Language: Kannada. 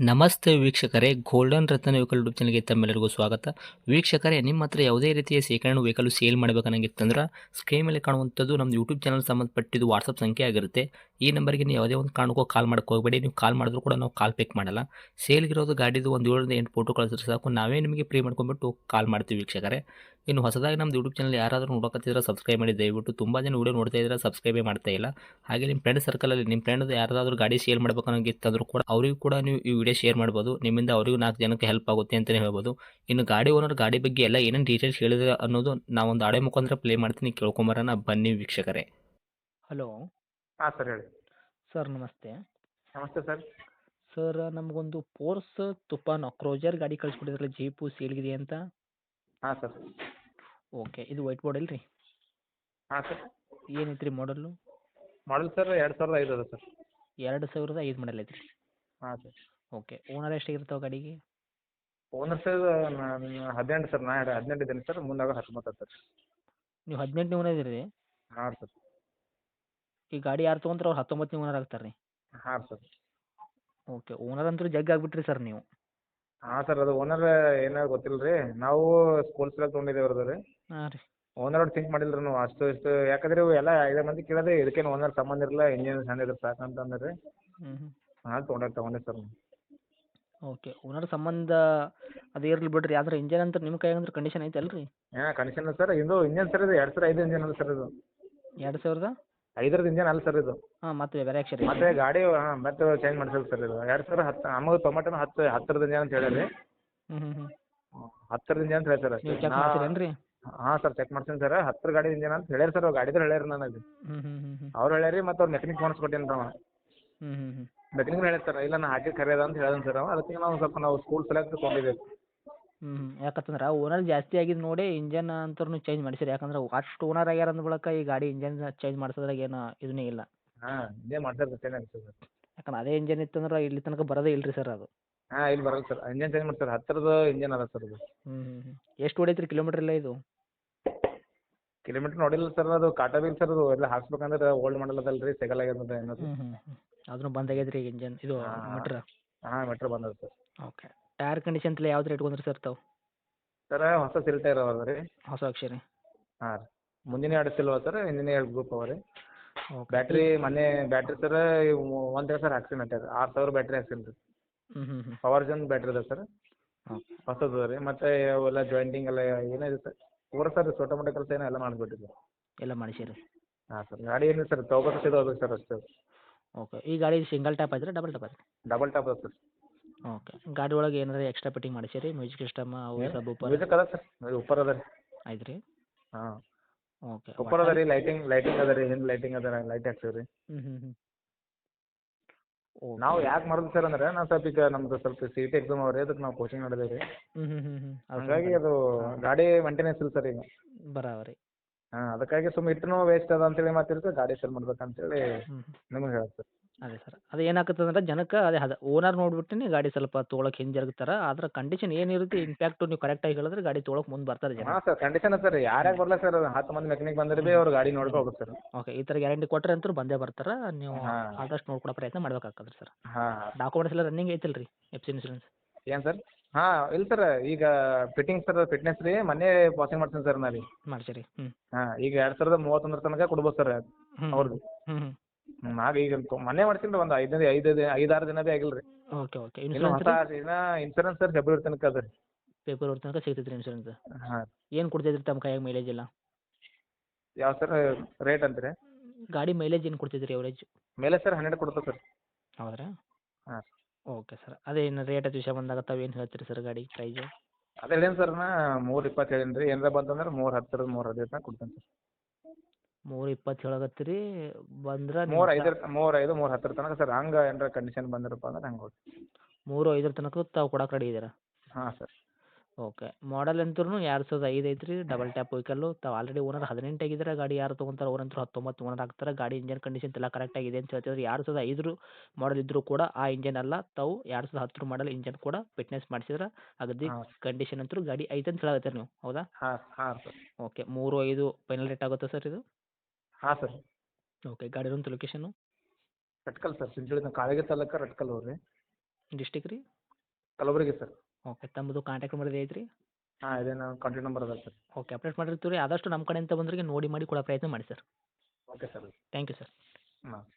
ನಮಸ್ತೆ ವೀಕ್ಷಕರೇ, ಗೋಲ್ಡನ್ ರತ್ನ ವೆಹಿಕಲ್ ಯೂಟ್ಯೂಬ್ ಚಾನಲ್ಗೆ ತಮ್ಮೆಲ್ಲರಿಗೂ ಸ್ವಾಗತ. ವೀಕ್ಷಕರೇ, ನಿಮ್ಮ ಹತ್ರ ಯಾವುದೇ ರೀತಿಯ ಶೇಖರಣೆ ವೆಹಿಕಲ್ ಸೇಲ್ ಮಾಡಬೇಕನ್ನಂಗಿತ್ತಂದ್ರೆ ಸ್ಕ್ರೀನ್ ಮೇಲೆ ಕಾಣುವಂಥದ್ದು ನಮ್ಮ ಯೂಟ್ಯೂಬ್ ಚಾನಲ್ ಸಂಬಂಧಪಟ್ಟಿದ್ದು ವಾಟ್ಸಪ್ ಸಂಖ್ಯೆ ಆಗಿರುತ್ತೆ. ಈ ನಂಬರ್ಗೆ ನೀವು ಯಾವುದೇ ಒಂದು ಕಾರಣಕ್ಕೂ ಕಾಲ್ ಮಾಡಕ್ಕೆ ಹೋಗಬೇಡಿ. ನೀವು ಕಾಲ್ ಮಾಡಿದ್ರು ಕೂಡ ನಾವು ಕಾಲ್ ಪಿಕ್ ಮಾಡಲ್ಲ. ಸೇಲ್ಗಿರೋದು ಗಾಡಿದು ಒಂದು 7ರಿಂದ 8 ಫೋಟೋ ಕಳಿಸಿದ್ರೆ ಸಾಕು, ನಾವೇ ನಿಮಗೆ ಪ್ರೀ ಮಾಡ್ಕೊಂಡ್ಬಿಟ್ಟು ಕಾಲ್ ಮಾಡ್ತೀವಿ ವೀಕ್ಷಕರೇ. ಇನ್ನು ಹೊಸದಾಗಿ ನಮ್ಮದು ಯೂಟ್ಯೂಬ್ ಚಾನಲ್ ಯಾರಾದರೂ ನೋಡಕತ್ತಿದ್ರೆ ಸಬ್ಸ್ಕ್ರೈಬ್ ಮಾಡಿ ದಯವಿಟ್ಟು. ತುಂಬ ಜನ ವೀಡಿಯೋ ನೋಡ್ತಾ ಇದ್ದಾರೆ, ಸಬ್ಸ್ಕ್ರೈಬೇ ಮಾಡ್ತಾ ಇಲ್ಲ. ಹಾಗೆ ನಿಮ್ಮ ಫ್ರೆಂಡ್ ಸರ್ಕಲಲ್ಲಿ ನಿಮ್ಮ ಫ್ರೆಂಡ್ ಯಾರಾದರೂ ಗಾಡಿ ಸೇಲ್ ಮಾಡ್ಬೇಕನ್ನೋಂಗಿತ್ತಂದ್ರೂ ಕೂಡ ಅವರಿಗೂ ಕೂಡ ನೀವು ಈ ವಿಡಿಯೋ ಶೇರ್ ಮಾಡ್ಬೋದು. ನಿಮ್ಮಿಂದ ಅವರಿಗೂ 4 ಜನಕ್ಕೆ ಹೆಲ್ಪ್ ಆಗುತ್ತೆ ಅಂತಲೇ ಹೇಳ್ಬೋದು. ಇನ್ನು ಗಾಡಿ ಓನರ್ ಗಾಡಿ ಬಗ್ಗೆ ಎಲ್ಲ ಏನೇನು ಡೀಟೇಲ್ಸ್ ಹೇಳಿದ್ರೆ ಅನ್ನೋದು ನಾವೊಂದು ಆಡಿಯೋ ಮುಖಾಂತರ ಪ್ಲೇ ಮಾಡ್ತೀನಿ, ಕೇಳ್ಕೊಂಬರೋಣ ಬನ್ನಿ ವೀಕ್ಷಕರೇ. ಹಲೋ ಹಾಂ ಸರ್ ಹೇಳಿ. ಸರ್, ನಮಸ್ತೆ. ನಮಸ್ತೆ ಸರ್. ಸರ್, ನಮಗೊಂದು ಪೋರ್ಸ್ ತುಫಾನ್ ಕ್ರೋಜರ್ ಗಾಡಿ ಕಳಿಸ್ಕೊಟ್ಟಿದ್ರಲ್ಲ, ಜೀಪು ಸೇಲ್ಗಿದೆ ಅಂತ. ಹಾಂ ಸರ್. ಓಕೆ, ಇದು ವೈಟ್ ಬೋರ್ಡ್ ಅಲ್ರಿ? ಹಾಂ ಸರ್. ಏನೈತ್ರಿ ಮಾಡಲ್ಲು? ಮಾಡಲ್ ಸರ್ 2005 ಅದ ಸರ್. 2005 ಮಾಡಲ್ ಐತ್ರಿ? ಹಾಂ ಸರ್. ಓಕೆ, ಓನರ್ ಎಷ್ಟಾಗಿರ್ತಾವೆ ಗಾಡಿಗೆ? ಓನರ್ ಸರ್ ನಾನು 18 ಸರ್. ನಾ 18 ಇದ್ದೀನಿ ಸರ್, ಮುಂದಾಗ 19 ಸರ್. ನೀವು 18ನೇ ಓನರ್ ಇದೀರಿ? ಹಾಂ ಸರ್. ಈ ಗಾಡಿ ಯಾರು ತೊಗೊಂತಾರೆ ಅವ್ರು 19ನೇ ಓನರ್ ಆಗ್ತಾರೆ ರೀ? ಹಾಂ ಸರ್. ಓಕೆ, ಓನರ್ ಅಂತೂ ಜಗ್ ಆಗ್ಬಿಟ್ರಿ ಸರ್ ನೀವು. ಹಾಂ ಸರ್, ಅದು ಓನರ್ ಏನೋ ಗೊತ್ತಿಲ್ಲ ರೀ. ನಾವು ಸ್ಕೂಲ್ ಸಲ ತೊಗೊಂಡಿದ್ದೇವೆ ಅವ್ರದ್ದು ರೀ. ಹಾಂ ರೀ. ಓನರ್ ಅವ್ರು ಥಿಂಕ್ ಮಾಡಿಲ್ಲ ರೀ ನಾವು ಅಷ್ಟು ಇಷ್ಟು, ಯಾಕಂದ್ರೆ ಇವು ಎಲ್ಲ 5 ಮಂದಿ ಕೇಳಿದ್ರೆ ಇದಕ್ಕೇನು ಓನರ್ ಸಂಬಂಧ ಇರಲ್ಲ, ಇಂಜಿನ್ ಸಣ್ಣ ಇದ್ರೆ ಸಾಕಂತ ಅಂದ್ರೆ ರೀ. ಹ್ಞೂ ಹ್ಞೂ. ಹಾಂ ತೊಗೊಂಡೆ ಸರ್. ಓಕೆ, ಓನರ್ ಸಂಬಂಧ ಅದು ಇರಲಿ ಬಿಡ್ರಿ, ಆದ್ರೆ ಇಂಜನ್ ಅಂತ ನಿಮ್ಮ ಕೈಯಾಗಂದ್ರೆ ಕಂಡೀಷನ್ ಐತೆ ಅಲ್ರಿ? ಹಾಂ ಕಂಡೀಷನ್ ಸರ್. ಇದು ಇಂಜನ್ ಸರ್, ಇದು 2005 ಇಂಜನ್ ಅಲ್ಲ ಸರ್. ಇದು 2005 ಇಂಜನ್ ಅಲ್ಲ ಸರ್ ಇದು. ಹಾಂ, ಮತ್ತೆ ಬೇರೆ ಅಕ್ಷರ ಮತ್ತೆ ಗಾಡಿ ಮತ್ತೆ ಚೇಂಜ್ ಮಾಡ್ಸಲ್ಲ ಸರ್ ಇದು. 2010 ನಮಗೆ ಟೊಮೆಟೊನ 10ರದ ಇಂಜನ್ ಅಂತ ಹೇಳಿ. ಹ್ಞೂ ಹ್ಞೂ ಹ್ಞೂ. 10ರದ ಇಂಜನ್ ಅಂತ ಹೇಳ್ತಾರೆ ನೀವು ಚೆಕ್ ಅಷ್ಟೇ. ಮಾಡ್ತೀರೇನು ರೀ? ಹಾಂ ಸರ್, ಚೆಕ್ ಮಾಡ್ತೀನಿ ಸರ್. 10 ಗಾಡಿ ಇಂಜನ್ ಅಂತ ಹೇಳ್ಯಾರ ಸರ್. ಗಾಡಿದ್ರು ಹೇಳ್ಯಾರ ನನಗೆ. ಹ್ಞೂ ಹ್ಞೂ ಹ್ಞೂ ಹ್ಞೂ. ಅವ್ರು ಹೇಳ್ಯಾರಿ, ಮತ್ತು ಅವ್ರು ಮೆಕ್ಯಾನಿಕ್ ಫೋನ್ಸ್ ಕೊಟ್ಟೇನಿ ಅವ. ಹ್ಞೂ ಹ್ಞೂ ಹ್ಞೂ. ಮೆಕ್ಯಾನಿಕ್ ಹೇಳ್ಯಾರ ಸರ್, ಇಲ್ಲ ನಾ ಹಾಕಿ ಕರೆಯದ ಅಂತ ಹೇಳ್ದೆ ಸರ್ ಅವ. ಅದಕ್ಕೆ ನಾವು ಸ್ಕೂಲ್ ಸೆಲೆಕ್ಟ್ ತೊಗೊಂಡಿದ್ದೇವೆ. ಹ್ಞೂ ಹ್ಞೂ. ಯಾಕಂತಂದ್ರೆ ಓನರ್ ಜಾಸ್ತಿ ಆಗಿದ್ದು ನೋಡಿ ಇಂಜನ್ ಅಂತೂ ಚೇಂಜ್ ಮಾಡಿಸಿರಿ. ಯಾಕಂದ್ರೆ ಅಷ್ಟು ಓನರ್ ಆಗ್ಯಾರ ಅಂದ ಬಳಿಕ ಈ ಗಾಡಿ ಇಂಜನ್ ಚೇಂಜ್ ಮಾಡಿಸೋದ್ರಾಗ ಏನು ಇದನ್ನೇ ಇಲ್ಲ. ಹಾಂ ಇದೇ ಮಾಡ್ತಾರೆ ಸರ್, ಅನಿಸ್ತದೆ ಸರ್. ಯಾಕಂದ್ರೆ ಅದೇ ಇಂಜನ್ ಇತ್ತಂದ್ರೆ ಇಲ್ಲಿ ತನಕ ಬರೋದೇ ಇಲ್ಲ ರೀ ಸರ್ ಅದು. ಹಾಂ ಇಲ್ಲಿ ಬರಲ್ಲ ಸರ್, ಇಂಜನ್ ಚೇಂಜ್ ಮಾಡ್ತಾರೆ. 10ರದ ಇಂಜನ್ ಅದ ಸರ್ ಅದು. ಹ್ಞೂ ಹ್ಞೂ ಹ್ಞೂ. ಎಷ್ಟು ಹೊಡೈತ್ರಿ ಕಿಲೋಮೀಟ್ರ್ ಇಲ್ಲ ಇದು? ಕಿಲೋಮೀಟ್ರ್ ನೋಡಿಲ್ಲ ಸರ್. ಅದು ಕಾಟಾ ಬಿಲ್ ಸರ್. ಅದು ಎಲ್ಲ ಹಾಕ್ಸ್ಬೇಕಂದ್ರೆ ಓಲ್ಡ್ ಮಾಡಲ್ ಅದಲ್ಲ ರೀ, ಸೆಗಲ್ ಆಗ್ಯದ ಏನದು. ಹ್ಞೂ ಹ್ಞೂ ಹ್ಞೂ. ಅದನ್ನು ಬಂದಾಗೈತೆ ರೀ ಇಂಜನ್ ಇದು ಮೀಟ್ರ್? ಹಾಂ ಮೀಟ್ರ್ ಬಂದದ ಸರ್. ಓಕೆ, ಟೈರ್ ಕಂಡೀಷನ್ ಎಲ್ಲ ಯಾವ್ದು ರೇಟ್ ಬಂದ್ರಿ ಸರ್ ತಾವು? ಸರ್ ಹೊಸ ಸಿಲ್ ಟೈರ್ ಅವ ರೀ. ಹೊಸ ಅಕ್ಷರ? ಹಾಂ ರೀ. ಮುಂದಿನ 2 ಸಿಲ್ ಅವ ಸರ್, ಹಿಂದಿನ 2 ಗ್ರೂಪ್ ಅವ ರೀ. ಓಕೆ. ಬ್ಯಾಟ್ರಿ ಮೊನ್ನೆ ಬ್ಯಾಟ್ರಿ ಸರ್ ಒಂದು ಸರ್ ಹಾಕ್ಸಿನಿ ಅಟ್ಟ 6000 ಬ್ಯಾಟ್ರಿ ಹಾಕ್ಸಿನಿ ರೀ. ಹ್ಞೂ ಹ್ಞೂ ಹ್ಞೂ. ಪವರ್ ಜನ್ ಬ್ಯಾಟ್ರಿ ಅದ ಸರ್, ಓಕೆ. ಹೊಸದು ರೀ. ಮತ್ತು ಅವೆಲ್ಲ ಜಾಯಿಂಟಿಂಗ್ ಎಲ್ಲ ಏನಿದೆ ಸರ್ ಪೂರ ಸರ್, छोटा मोटा ಕೆಲಸ ಏನೋ ಎಲ್ಲ ಮಾಡಿಬಿಟ್ಟಿದ್ದೆ. ಎಲ್ಲ ಮಾಡಿಸಿರಿ? ಹಾಂ ಸರ್. ಗಾಡಿ ಏನಿದೆ ಸರ್ ತೊಗೊಬೇಕಿದೆ ಅದು ಸರ್ ಅಷ್ಟೇ. ಓಕೆ, ಈ ಗಾಡಿ ಸಿಂಗಲ್ ಟಾಪ್ ಐತ್ರಿ ಡಬಲ್ ಟಾಪ್ ಐತ್ರಿ? ಡಬಲ್ ಟಾಪ್ ಅದ ಸರ್. ಓಕೆ, ಗಾಡಿ ಒಳಗೆ ಏನಾರ ಎಕ್ಸ್ಟ್ರಾ ಫಿಟ್ಟಿಂಗ್ ಮಾಡಿಸಿರಿ? ಮ್ಯೂಸಿಕ್ ಸಿಸ್ಟಮ್ ಅವು ಸಬ್ ಮ್ಯೂಸಿಕ್ ಅದ ಸರ್, ಉಪ್ಪರ್ ಅದ ರೀ. ಐತೆ ರೀ? ಹಾಂ ಓಕೆ. ಉಪ್ಪರ್ ಅದ ರೀ. ಲೈಟಿಂಗ್ ಅದ ರೀ, ಹಿಂದೆ ಲೈಟಿಂಗ್ ಅದ, ಲೈಟ್ ಹಾಕ್ತೀವಿ ರೀ. ಹ್ಞೂ ಹ್ಞೂ ಹ್ಞೂ. ಓಕೆ. ನಾವು ಯಾಕೆ ಮಾಡಿದ್ವಿ ಸರ್ ಅಂದ್ರೆ, ನಾವು ಸ್ವಲ್ಪ ಈಗ ನಮ್ದು ಸ್ವಲ್ಪ ಸಿ ಟಿ ಎಕ್ಸಾಮ್ ಅವ್ರಿ, ಅದಕ್ಕೆ ನಾವು ಕೋಚಿಂಗ್ ನಡೆದೇವೆ ರೀ. ಹ್ಞೂ ಹ್ಞೂ ಹ್ಞೂ ಹ್ಞೂ. ಹಾಗಾಗಿ ಅದು ಗಾಡಿ ಮೇಂಟೆನೆನ್ಸ್ ಇಲ್ಲ ಸರ್ ಈಗ. ಬರಾಬರಿ. ಹಾಂ ಅದಕ್ಕಾಗಿ ಸುಮ್ಮನೆ ಇಟ್ಟನು ವೇಸ್ಟ್ ಅದ ಅಂತೇಳಿ ಮಾತಿರ್ತದೆ, ಗಾಡಿ ಸೇಲ್ ಮಾಡ್ಬೇಕಂತೇಳಿ ಹ್ಞೂ. ನಿಮಗೆ ಹೇಳೋದು ಸರ್. ಅದೇ ಸರ್, ಅದು ಏನಾಗ್ತದಂದ್ರೆ ಜನಕ್ಕೆ ಅದೇ ಓನರ್ ನೋಡ್ಬಿಟ್ಟು ಗಾಡಿ ಸ್ವಲ್ಪ ತೊಗೊಳಕ್ಕೆ ಹಿಂಜರ್ಗ್ತಾರೆ. ಆದ್ರೆ ಕಂಡೀಷನ್ ಏನಿರುತ್ತೆ ಇಂಪ್ಯಾಕ್ಟು ನೀವು ಕರೆಕ್ಟಾಗಿ ಹೇಳಿದ್ರೆ ಗಾಡಿ ತೊಗೊಳಕ್ಕೆ ಮುಂದೆ ಬರ್ತಾರೆ ಜನ. ಹಾಂ ಸರ್, ಕಂಡೀಷನ್ ಸರ್. ಯಾರ್ಯಾರು ಬರಲ್ಲ ಸರ್, 10 ಮಂದಿ ಮೆಕ್ಯಾನಿಕ್ ಬಂದ್ರೆ ಭೀ ಅವ್ರು ಗಾಡಿ ನೋಡ್ಕೊ ಹೋಗುತ್ತೆ ಸರ್. ಓಕೆ, ಈ ಥರ ಗ್ಯಾರಂಟಿ ಕೊಟ್ಟರೆ ಅಂತೂ ಬಂದೇ ಬರ್ತಾರೆ. ನೀವು ಹಾಂ ಆದಷ್ಟು ನೋಡ್ಕೊಡೋ ಪ್ರಯತ್ನ ಮಾಡ್ಬೇಕಾಗ್ತದೆ ಸರ್. ಹಾಂ ಹಾಂ. ಡಾಕ್ಯುಮೆಂಟ್ಸ್ ಎಲ್ಲ ರನ್ನಿಂಗ್ ಐತಲ್ಲ ರೀ, ಎಫ್ ಸಿ ಇನ್ಸೂರೆನ್ಸ್? ಏನು ಸರ್? ಹಾಂ ಇಲ್ಲ ಸರ್, ಈಗ ಫಿಟ್ಟಿಂಗ್ ಸರ್, ಫಿಟ್ನೆಸ್ ರೀ ಮೊನ್ನೆ ಪಾಸಿಂಗ್ ಮಾಡ್ತೀನಿ ಸರ್ ನಾ ರೀ. ಮಾಡ್ಸಿರಿ? ಹ್ಞೂ ಹಾಂ ಈಗ 2031 ತನಕ ಕೊಡ್ಬೋದು ಸರ್ ಹ್ಞೂ ಅವ್ರದ್ದು. ಹ್ಞೂ ಹ್ಞೂ. ನಾಗ ಈಗ ಮೊನ್ನೆ ಮಾಡ್ತೀನಿ ರೀ, ಒಂದು 5-6 ದಿನ ಭೀ ಆಗಿಲ್ಲ ರೀ. Okay okay. ಇನ್ನು ಇನ್ಸೂರೆನ್ಸ್ ಹೊಸ ರೀ? ಇನ್ಸೂರೆನ್ಸ್ ಸರ್ ಫೆಬ್ರವರಿ ತನಕ ಅದ ರೀ. ಫೆಬ್ರವರಿ ತನಕ ಸಿಗ್ತೈತೆ ರೀ ಇನ್ಸೂರೆನ್ಸ್? ಹಾಂ ಏನು ಕೊಡ್ತೈತ್ರಿ ತಮ್ಮ ಕೈಯಾಗ ಮೈಲೇಜ್ ಎಲ್ಲ? ಯಾವ ಸರ್ ರೇಟ್ ಅಂತೀರಿ? ಗಾಡಿ ಮೈಲೇಜ್ ಏನು ಕೊಡ್ತೈತ್ರಿ ಎವರೇಜ್? ಮೇಲೆ ಸರ್ 12 ಕೊಡ್ತದೆ ಸರ್. ಹೌದ್ರಾ? ಹಾಂ ಓಕೆ ಸರ್. ಅದೇನು ರೇಟ್ ವಿಷಯ ಬಂದಾಗ ತಾವು ಏನು ಹೇಳ್ತೀರಿ ಸರ್ ಗಾಡಿ ಪ್ರೈಸು? ಅದೇ ಹೇಳೀನಿ ಸರ್ ನಾ 320 ಹೇಳೀನಿ ರೀ. ಏನಾರ ಬಂತಂದ್ರೆ 310 315 ತನಕ ಕೊಡ್ತೇನೆ ಸರ್. 320 ಹೇಳಕತ್ತೀರಿ, ಬಂದ್ರೆ 305 310 ತನಕ ಸರ್. ಹಂಗೆ ಏನಾರ ಕಂಡೀಷನ್ ಬಂದಿರಪ್ಪ ಅಂದ್ರೆ ಹಂಗೆ ಹೋಗಿ. 3-5 ತನಕ ತಾವು ಕೊಡಕ್ಕೆ ರೆಡಿ ಇದ್ದೀರಾ? ಹಾಂ ಸರ್. ಓಕೆ. ಮಾಡಲ್ ಅಂತೂ 2005 ಐತ್ರಿ, ಡಬಲ್ ಟ್ಯಾಪ್ ವೆಹಿಕಲ್ಲು. ತಾವು ಆಲ್ರೆಡಿ ಓನರ್ 18 ಆಗಿದ್ರೆ ಗಾಡಿ ಯಾರು ತೊಗೊಂತಾರೆ ಅವ್ರಂತೂ 19 ಓನರ್ ಆಗ್ತಾರೆ. ಗಾಡಿ ಇಂಜನ್ ಕಂಡೀಷನ್ ಎಲ್ಲ ಕರೆಕ್ಟಾಗಿದೆ ಅಂತ ಹೇಳ್ತಿದ್ರೆ. 2005 ಮಾಡಲ್ ಇದ್ದರೂ ಕೂಡ ಆ ಇಂಜನ್ ಅಲ್ಲ, ತಾವು 2010 ಮಾಡಲ್ ಇಂಜನ್ ಕೂಡ ಫಿಟ್ನೆಸ್ ಮಾಡಿಸಿದ್ರೆ ಅಗದಿ ಹಾಂ ಕಂಡೀಷನ್ ಅಂತೂ ಗಾಡಿ ಐತೆ ಅಂತ ಹೇಳತ್ತೀರಿ ನೀವು, ಹೌದಾ? ಹಾಂ ಹಾಂ ಸರ್. ಓಕೆ. 3-5 ಫೈನಲ್ ರೇಟ್ ಆಗುತ್ತಾ ಸರ್ ಇದು? ಹಾಂ ಸರ್. ಓಕೆ. ಗಾಡಿ ಇರೋಂಥ ಲೊಕೇಶನ್ನು? ರಟ್ಕಲ್ ಸರ್, ಚಿಂಚೋಳಿ ಕಾಳಗಿ ತಾಲೂಕು ರಟ್ಕಲ್ ಊರು ರೀ. ಡಿಸ್ಟಿಕ್ ರೀ? ಕಲಬುರಗಿ ಸರ್. ಓಕೆ, ತಮ್ಮದು ಕಾಂಟ್ಯಾಕ್ಟ್ ನಂಬರ್ ಇದೆ ಐತ್ರಿ? ಹಾಂ ಇದೇ ನಾವು ಕಾಂಟ್ಯಾಕ್ಟ್ ನಂಬರ್ ಅದ ಸರ್. ಓಕೆ, ಅಪ್ಡೇಟ್ ಮಾಡಿರ್ತೀವಿ ರೀ. ಆದಷ್ಟು ನಮ್ಮ ಕಡೆಯಿಂದ ಬಂದ್ರಿಗೆ ನೋಡಿ ಮಾಡಿ ಕೊಡೋ ಪ್ರಯತ್ನ ಮಾಡಿ sir. Okay sir. Thank you sir. ಹಾಂ.